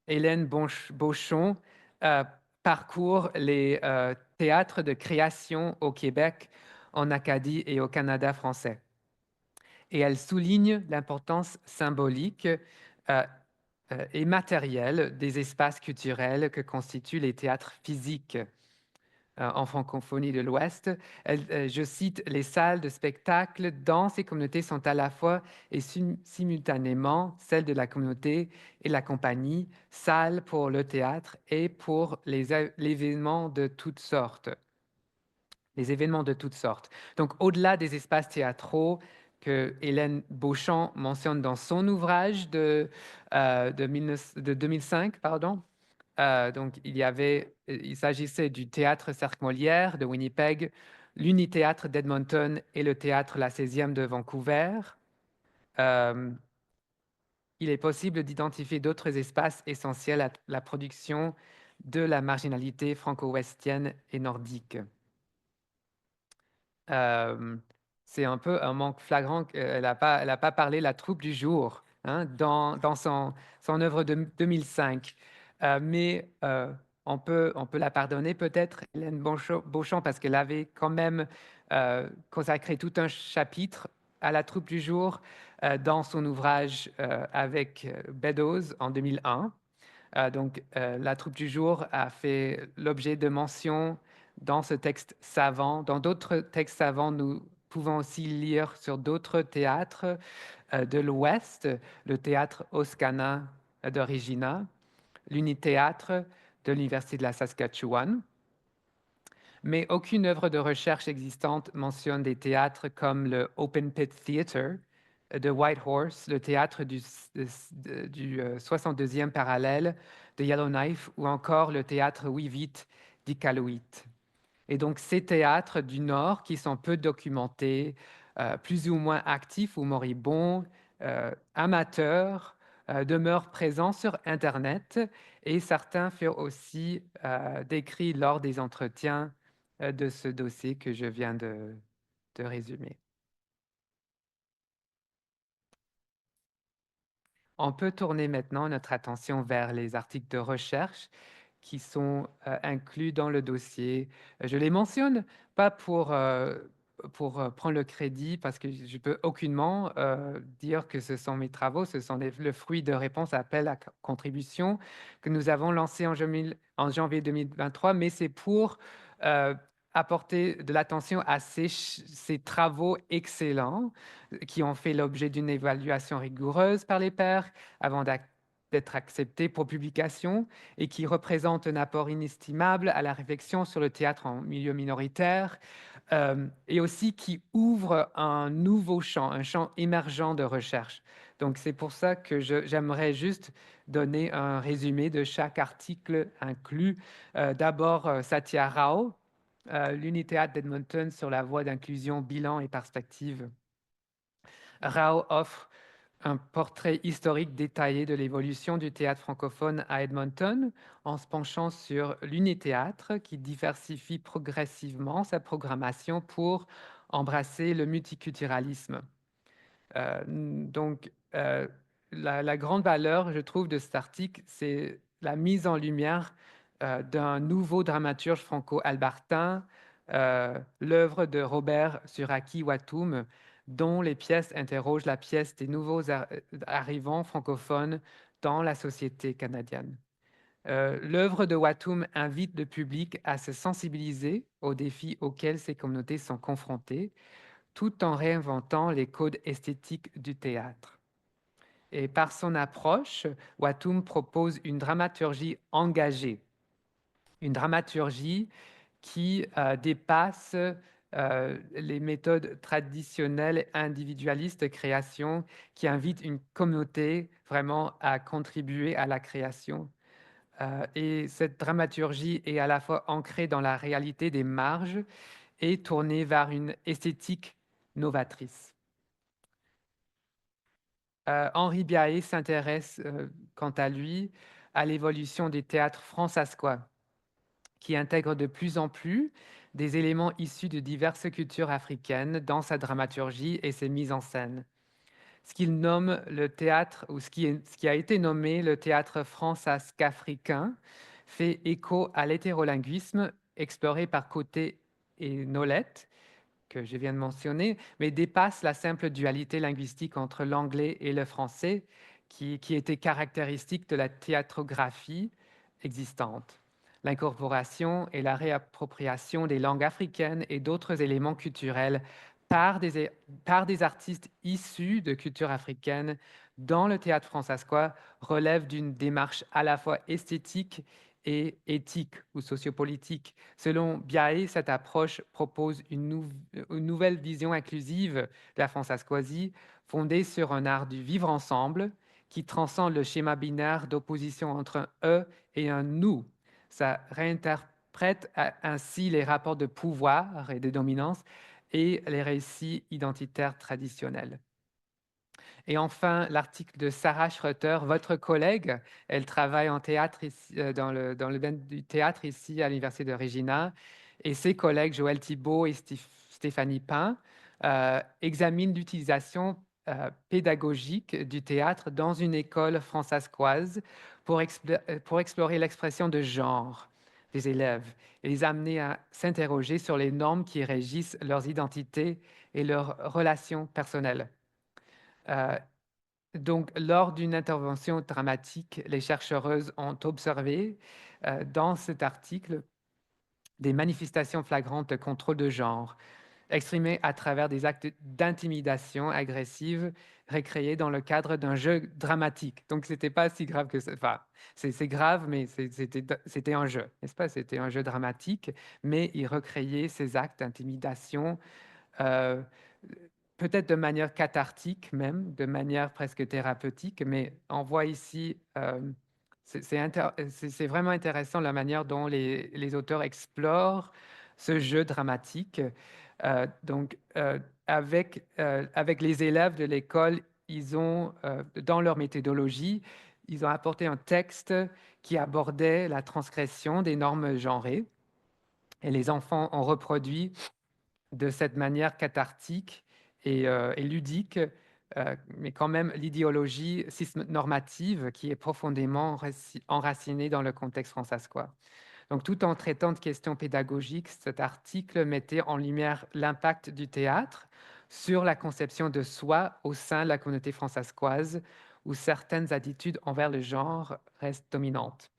Hélène Beauchon parcourt les théâtres de création au Québec, en Acadie et au Canada français. Et elle souligne l'importance symbolique et matérielle des espaces culturels que constituent les théâtres physiques en francophonie de l'Ouest. Je cite: les salles de spectacle dans ces communautés sont à la fois et simultanément celles de la communauté et la compagnie, salles pour le théâtre et pour les événements de toutes sortes. Les événements de toutes sortes. Donc, au-delà des espaces théâtraux que Hélène Beauchamp mentionne dans son ouvrage de 2005, pardon, donc, il s'agissait du théâtre Cercle Molière de Winnipeg, l'Unithéâtre d'Edmonton et le théâtre La 16e de Vancouver. Il est possible d'identifier d'autres espaces essentiels à la production de la marginalité franco-ouestienne et nordique. C'est un peu un manque flagrant qu'elle n'a pas parlé de la troupe du jour hein, dans son œuvre de 2005. Mais on peut la pardonner peut-être, Hélène Beauchamp, parce qu'elle avait quand même consacré tout un chapitre à la troupe du jour dans son ouvrage avec Beddoes en 2001. Donc, la troupe du jour a fait l'objet de mentions dans ce texte savant. Dans d'autres textes savants, nous pouvons aussi lire sur d'autres théâtres de l'Ouest, le théâtre Oscana de Regina, l'Unithéâtre de l'Université de la Saskatchewan. mais aucune œuvre de recherche existante mentionne des théâtres comme le Open Pit Theatre de Whitehorse, le théâtre du 62e parallèle de Yellowknife ou encore le théâtre Wee-Vit d'Iqaluit. Et donc, ces théâtres du Nord qui sont peu documentés, plus ou moins actifs ou moribonds, amateurs, demeurent présents sur Internet et certains furent aussi décrits lors des entretiens de ce dossier que je viens de résumer. On peut tourner maintenant notre attention vers les articles de recherche qui sont inclus dans le dossier. Je les mentionne pas pour prendre le crédit, parce que je peux aucunement dire que ce sont mes travaux, ce sont le fruit de réponses à appel à contribution que nous avons lancé en janvier 2023, mais c'est pour euh, apporter de l'attention à ces travaux excellents qui ont fait l'objet d'une évaluation rigoureuse par les pairs avant d'être acceptés pour publication et qui représentent un apport inestimable à la réflexion sur le théâtre en milieu minoritaire et aussi qui ouvrent un nouveau champ, un champ émergent de recherche. Donc, c'est pour ça que j'aimerais juste donner un résumé de chaque article inclus. D'abord, Satya Rao, l'Unithéâtre d'Edmonton sur la voie d'inclusion, bilan et perspective. Rao offre un portrait historique détaillé de l'évolution du théâtre francophone à Edmonton en se penchant sur l'Unithéâtre qui diversifie progressivement sa programmation pour embrasser le multiculturalisme. Donc, la grande valeur, je trouve, de cet article, c'est la mise en lumière d'un nouveau dramaturge franco-albertain, l'œuvre de Robert Suraki Watum, dont les pièces interrogent la pièce des nouveaux arrivants francophones dans la société canadienne. L'œuvre de Watum invite le public à se sensibiliser aux défis auxquels ces communautés sont confrontées, tout en réinventant les codes esthétiques du théâtre. Et par son approche, Watum propose une dramaturgie engagée, une dramaturgie qui dépasse les méthodes traditionnelles individualistes de création, qui invite une communauté vraiment à contribuer à la création. Et cette dramaturgie est à la fois ancrée dans la réalité des marges et tournée vers une esthétique novatrice. Henri Biaé s'intéresse, quant à lui, à l'évolution des théâtres francescois, qui intègrent de plus en plus des éléments issus de diverses cultures africaines dans sa dramaturgie et ses mises en scène. Ce qu'il nomme le théâtre, ou ce qui a été nommé le théâtre francesque-africain, fait écho à l'hétérolinguisme exploré par Côté et Nolette, que je viens de mentionner, mais dépasse la simple dualité linguistique entre l'anglais et le français qui était caractéristique de la théâtrographie existante. L'incorporation et la réappropriation des langues africaines et d'autres éléments culturels par des artistes issus de culture africaine dans le théâtre francescois relève d'une démarche à la fois esthétique et éthique ou sociopolitique. Selon Biaé, cette approche propose une nouvelle vision inclusive de la francescoisie fondée sur un art du vivre ensemble qui transcende le schéma binaire d'opposition entre un eux et un nous. Ça réinterprète ainsi les rapports de pouvoir et de dominance et les récits identitaires traditionnels. Et enfin, l'article de Sarah Schroeter, votre collègue, elle travaille en théâtre ici, dans le domaine du théâtre ici à l'Université de Regina, et ses collègues Joël Thibault et Stéphanie Pain examinent l'utilisation pédagogique du théâtre dans une école francescoise pour explorer l'expression de genre des élèves et les amener à s'interroger sur les normes qui régissent leurs identités et leurs relations personnelles. Donc, lors d'une intervention dramatique, les chercheuses ont observé dans cet article des manifestations flagrantes de contrôle de genre. exprimés à travers des actes d'intimidation agressive récréés dans le cadre d'un jeu dramatique. Donc, c'était pas si grave que ça. Enfin, c'est grave, mais c'était un jeu, n'est-ce pas? C'était un jeu dramatique, mais il recréait ces actes d'intimidation, euh, peut-être de manière cathartique même, de manière presque thérapeutique, mais on voit ici, c'est vraiment intéressant la manière dont les auteurs explorent ce jeu dramatique. Avec les élèves de l'école, ils ont, dans leur méthodologie, ils ont apporté un texte qui abordait la transgression des normes genrées, et les enfants ont reproduit de cette manière cathartique et ludique, mais quand même l'idéologie normative qui est profondément enracinée dans le contexte françaiscois. Donc, tout en traitant de questions pédagogiques, cet article mettait en lumière l'impact du théâtre sur la conception de soi au sein de la communauté françaiscoise, où certaines attitudes envers le genre restent dominantes.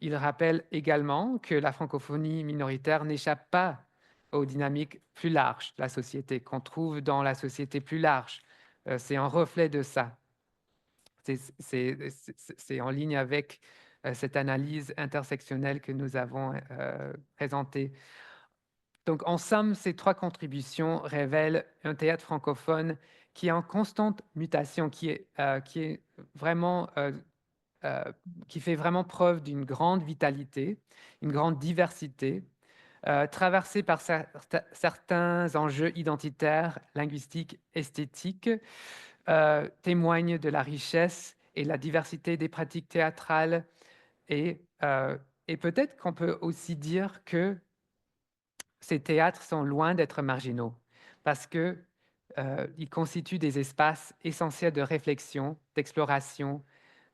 Il rappelle également que la francophonie minoritaire n'échappe pas aux dynamiques plus larges de la société, qu'on trouve dans la société plus large. C'est un reflet de ça. C'est en ligne avec cette analyse intersectionnelle que nous avons présentée. Donc, en somme, ces trois contributions révèlent un théâtre francophone qui est en constante mutation, qui est vraiment euh, qui fait vraiment preuve d'une grande vitalité, une grande diversité, traversée par certains enjeux identitaires, linguistiques, esthétiques, témoigne de la richesse et la diversité des pratiques théâtrales. Et peut-être qu'on peut aussi dire que ces théâtres sont loin d'être marginaux, parce que ils constituent des espaces essentiels de réflexion, d'exploration,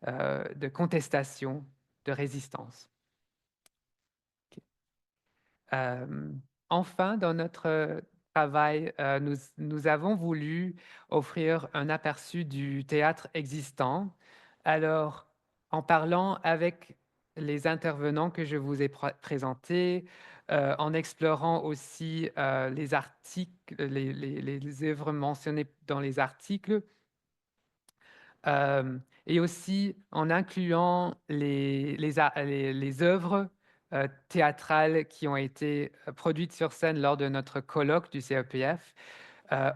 de contestation, de résistance. Euh, enfin, dans notre travail, nous avons voulu offrir un aperçu du théâtre existant. Alors, en parlant avec les intervenants que je vous ai présentés, en explorant aussi les articles, les œuvres mentionnées dans les articles, et aussi en incluant les œuvres théâtrales qui ont été produites sur scène lors de notre colloque du CEPF.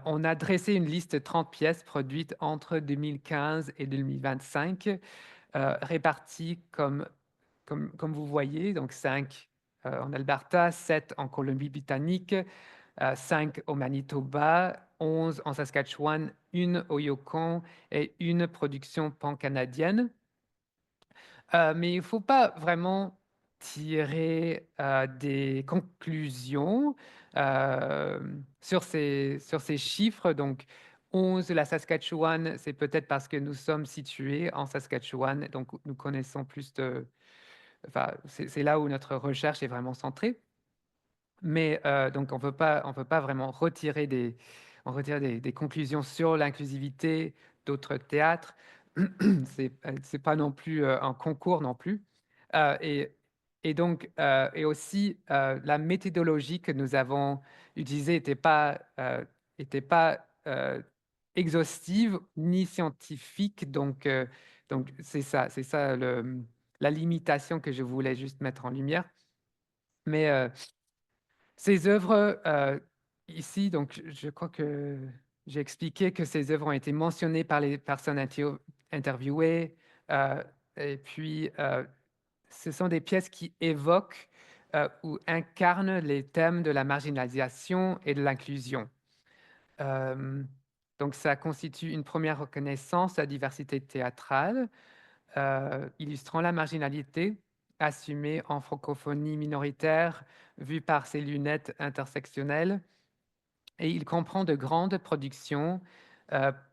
On a dressé une liste de 30 pièces produites entre 2015 et 2025, réparties comme vous voyez, donc 5 en Alberta, 7 en Colombie-Britannique, 5 au Manitoba, 11 en Saskatchewan, une au Yukon et une production pan-canadienne. Mais il ne faut pas vraiment tirer des conclusions sur ces chiffres. Donc, 11, la Saskatchewan, c'est peut-être parce que nous sommes situés en Saskatchewan, donc nous connaissons plus de... Enfin, c'est là où notre recherche est vraiment centrée. Mais donc, on peut pas vraiment retirer des conclusions sur l'inclusivité d'autres théâtres. C'est pas non plus un concours non plus. Euh, et, et aussi, la méthodologie que nous avons utilisée était pas exhaustive ni scientifique. Donc c'est ça la limitation que je voulais juste mettre en lumière. Mais ces œuvres, ici, donc je crois que j'ai expliqué que ces œuvres ont été mentionnées par les personnes interviewées, euh, et puis ce sont des pièces qui évoquent ou incarnent les thèmes de la marginalisation et de l'inclusion. Euh, donc ça constitue une première reconnaissance de la diversité théâtrale, illustrant la marginalité assumée en francophonie minoritaire, vue par ses lunettes intersectionnelles. Et il comprend de grandes productions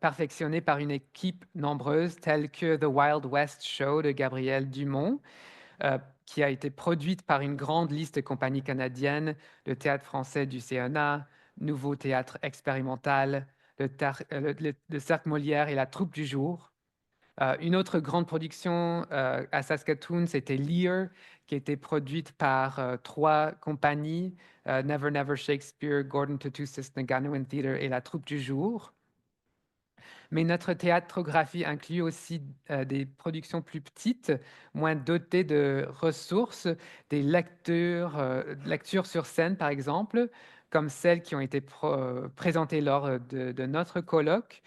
perfectionnées par une équipe nombreuse, telle que The Wild West Show de Gabriel Dumont, qui a été produite par une grande liste de compagnies canadiennes, le Théâtre français du CNA, Nouveau Théâtre expérimental, le Cercle Molière et la Troupe du Jour. Une autre grande production à Saskatoon, c'était Lear, qui était produite par 3 compagnies, Never Never Shakespeare, Gordon Tootoosis Naganoan Theatre et la Troupe du Jour. Mais notre théâtrographie inclut aussi des productions plus petites, moins dotées de ressources, des lectures sur scène, par exemple, comme celles qui ont été présentées lors de notre colloque,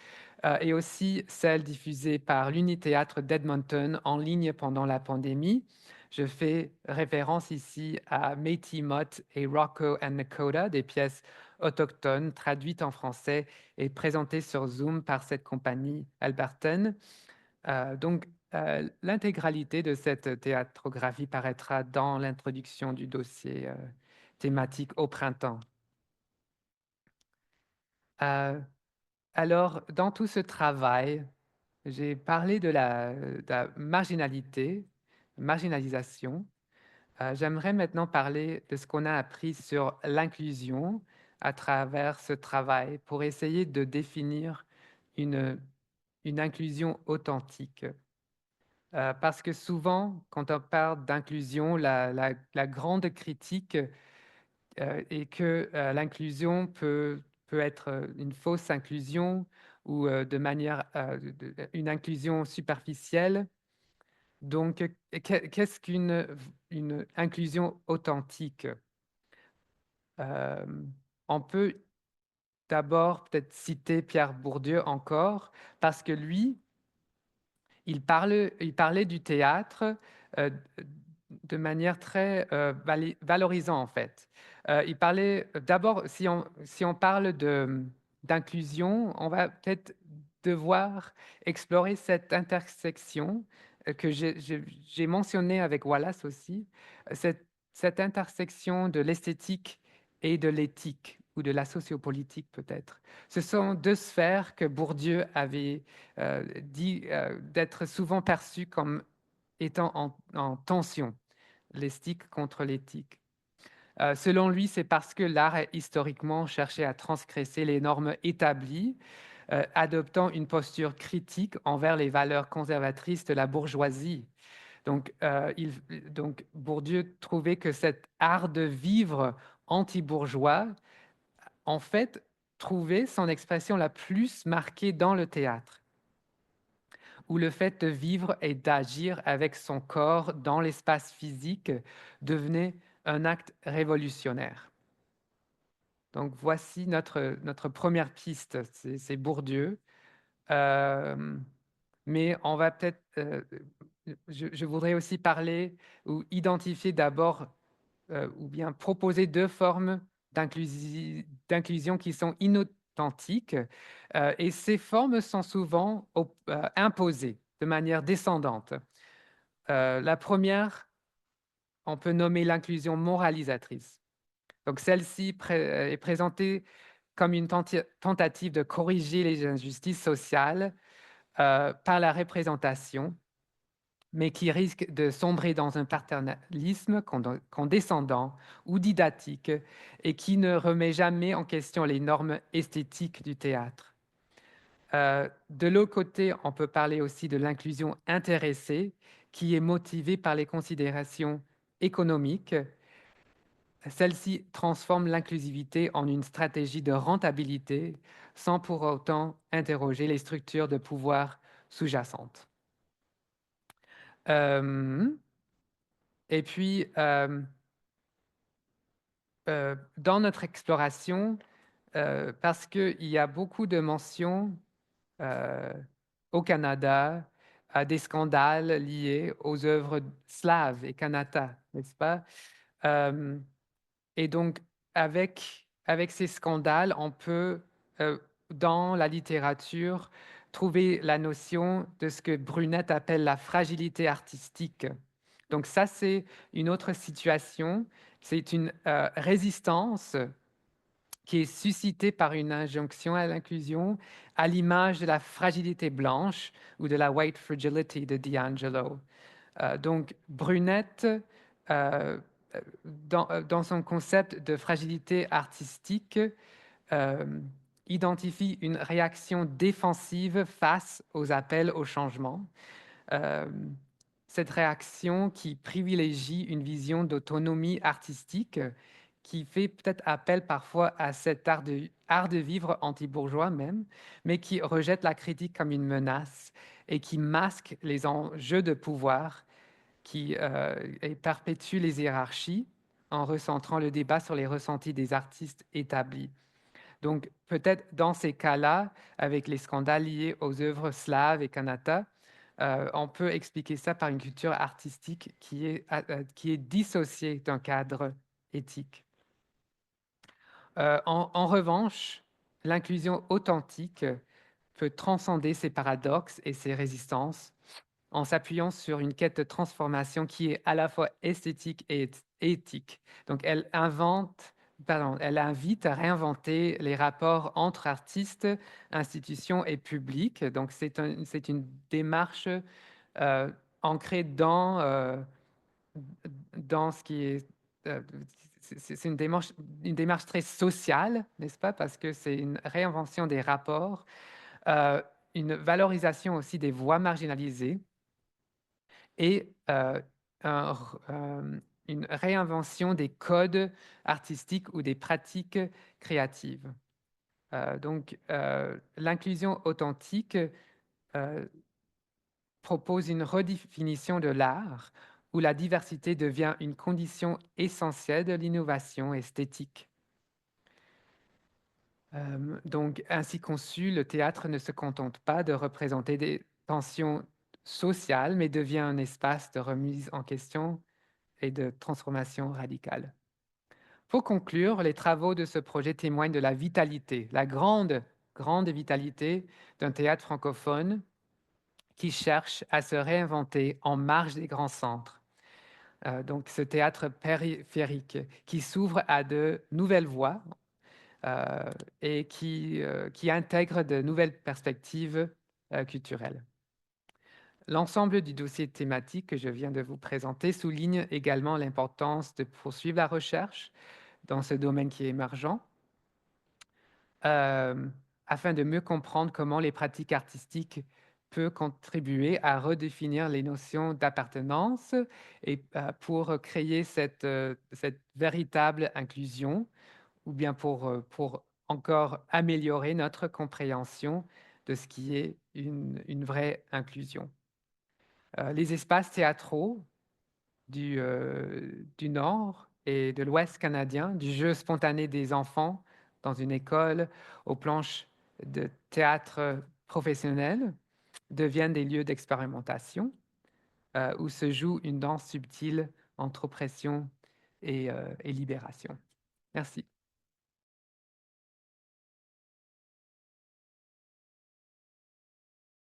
et aussi celles diffusées par l'Unithéâtre d'Edmonton en ligne pendant la pandémie. Je fais référence ici à Métis Mott et Rocco and Nakota, des pièces autochtones traduites en français et présentées sur Zoom par cette compagnie albertaine. L'intégralité de cette théâtrographie paraîtra dans l'introduction du dossier thématique au printemps. Alors, dans tout ce travail, j'ai parlé de la marginalisation. J'aimerais maintenant parler de ce qu'on a appris sur l'inclusion à travers ce travail pour essayer de définir une, une inclusion authentique. Parce que souvent, quand on parle d'inclusion, la grande critique est que l'inclusion peut être une fausse inclusion ou de manière, une inclusion superficielle. Donc, qu'est-ce qu'une inclusion authentique? Euh, on peut d'abord peut-être citer Pierre Bourdieu encore, parce que lui, il parlait du théâtre euh, de manière très valorisante, en fait. Il parlait d'abord, si on parle d'inclusion, on va peut-être devoir explorer cette intersection que j'ai mentionnée avec Wallace aussi, cette intersection de l'esthétique et de l'éthique, ou de la sociopolitique peut-être. Ce sont 2 sphères que Bourdieu avait dit d'être souvent perçues comme étant en tension, l'esthétique contre l'éthique. Selon lui, c'est parce que l'art a historiquement cherché à transgresser les normes établies, adoptant une posture critique envers les valeurs conservatrices de la bourgeoisie. Donc Bourdieu trouvait que cet art de vivre anti-bourgeois, en fait, trouvait son expression la plus marquée dans le théâtre, où le fait de vivre et d'agir avec son corps dans l'espace physique devenait un acte révolutionnaire. Donc voici notre première piste, c'est Bourdieu. Mais on va peut-être, je voudrais aussi parler ou identifier d'abord ou bien proposer 2 formes d'inclusion qui sont inauthentiques. Et ces formes sont souvent imposées de manière descendante. La première, on peut nommer l'inclusion moralisatrice. Donc celle-ci est présentée comme une tentative de corriger les injustices sociales par la représentation, mais qui risque de sombrer dans un paternalisme condescendant ou didactique et qui ne remet jamais en question les normes esthétiques du théâtre. De l'autre côté, on peut parler aussi de l'inclusion intéressée, qui est motivée par les considérations économiques. Celle-ci transforme l'inclusivité en une stratégie de rentabilité sans pour autant interroger les structures de pouvoir sous-jacentes. Et puis, dans notre exploration, parce qu'il y a beaucoup de mentions au Canada à des scandales liés aux œuvres slaves et kannata, n'est-ce pas? Et donc, avec ces scandales, on peut, dans la littérature, trouver la notion de ce que Brunette appelle la fragilité artistique. Donc ça, c'est une autre situation. C'est une résistance qui est suscitée par une injonction à l'inclusion, à l'image de la fragilité blanche ou de la white fragility de D'Angelo. Donc, Brunette, dans son concept de fragilité artistique, identifie une réaction défensive face aux appels au changement. Euh, cette réaction qui privilégie une vision d'autonomie artistique, qui fait peut-être appel parfois à cet art de vivre anti-bourgeois même, mais qui rejette la critique comme une menace et qui masque les enjeux de pouvoir, et perpétue les hiérarchies en recentrant le débat sur les ressentis des artistes établis. Donc, peut-être dans ces cas-là, avec les scandales liés aux œuvres slaves et kannata, on peut expliquer ça par une culture artistique qui est dissociée d'un cadre éthique. En revanche, l'inclusion authentique peut transcender ces paradoxes et ces résistances en s'appuyant sur une quête de transformation qui est à la fois esthétique et éthique. Donc, elle invite à réinventer les rapports entre artistes, institutions et publics. Donc, c'est une démarche euh, ancrée dans ce qui est... c'est une démarche très sociale, n'est-ce pas? Parce que c'est une réinvention des rapports, euh, une valorisation aussi des voix marginalisées et une réinvention des codes artistiques ou des pratiques créatives. L'inclusion authentique propose une redéfinition de l'art où la diversité devient une condition essentielle de l'innovation esthétique. Ainsi conçu, le théâtre ne se contente pas de représenter des tensions sociales, mais devient un espace de remise en question et de transformation radicale. Pour conclure, les travaux de ce projet témoignent de la vitalité, la grande, grande vitalité d'un théâtre francophone qui cherche à se réinventer en marge des grands centres. Donc ce théâtre périphérique qui s'ouvre à de nouvelles voies et qui intègre de nouvelles perspectives culturelles. L'ensemble du dossier thématique que je viens de vous présenter souligne également l'importance de poursuivre la recherche dans ce domaine qui est émergent, euh, afin de mieux comprendre comment les pratiques artistiques peuvent contribuer à redéfinir les notions d'appartenance et pour créer cette véritable inclusion, ou bien pour encore améliorer notre compréhension de ce qui est une vraie inclusion. Les espaces théâtraux du Nord et de l'Ouest canadien, du jeu spontané des enfants dans une école, aux planches de théâtre professionnel, deviennent des lieux d'expérimentation où se joue une danse subtile entre oppression et libération. Merci.